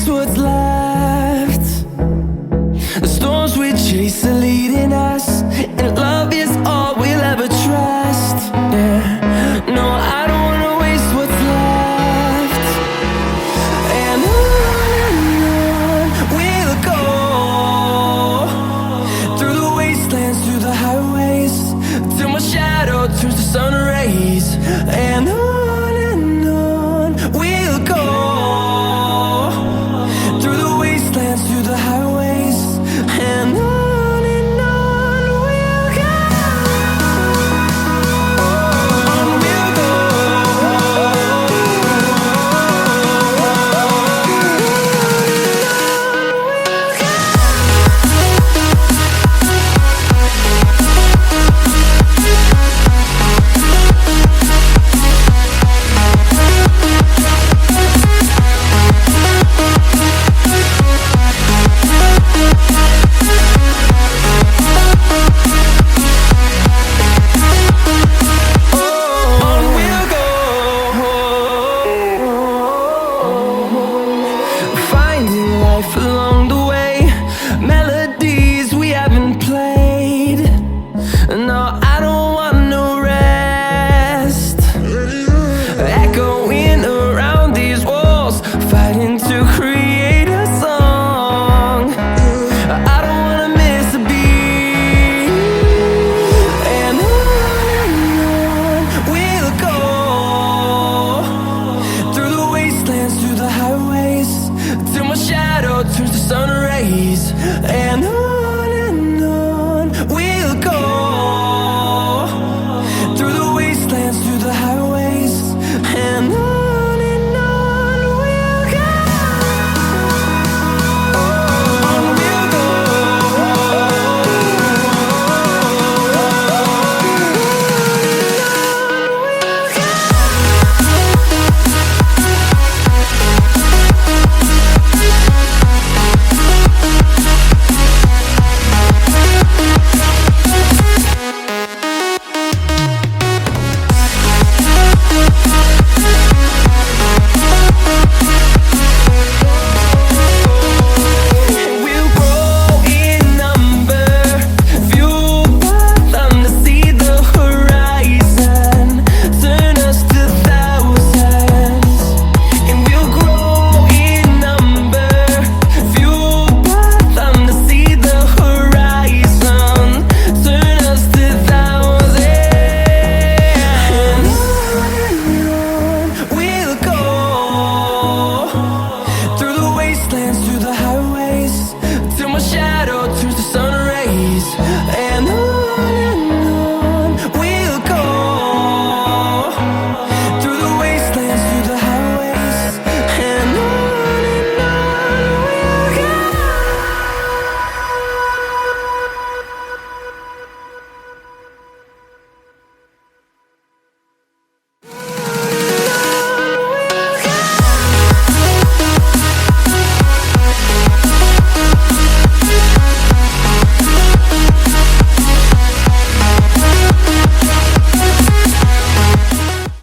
waste what's left. The storms we chase are leading us, and love is all we'll ever trust. Yeah, no, I don't wanna waste what's left. And on we'll go, through the wastelands, through the highways, till my shadow turns to sun rays. And on we'll go, through the wastelands, through the highways, and on we'll go. On we'll go. Along the way, melodies we haven't played. No, I don't want no rest. Echoing around these walls, fighting to create a song. I don't wanna miss a beat. And on we'll go, through the wastelands, through the highways, till my shadow turns to sun rays. And on we'll go, through the wastelands, through the highways, and on we'll go. On we'll go. We'll grow in number, fueled by them to see the horizon, turn us to thousands. And we'll grow in number, fueled by them to see the horizon, turn us to thousands. And on we'll go, through the wastelands, through the highways, till my shadow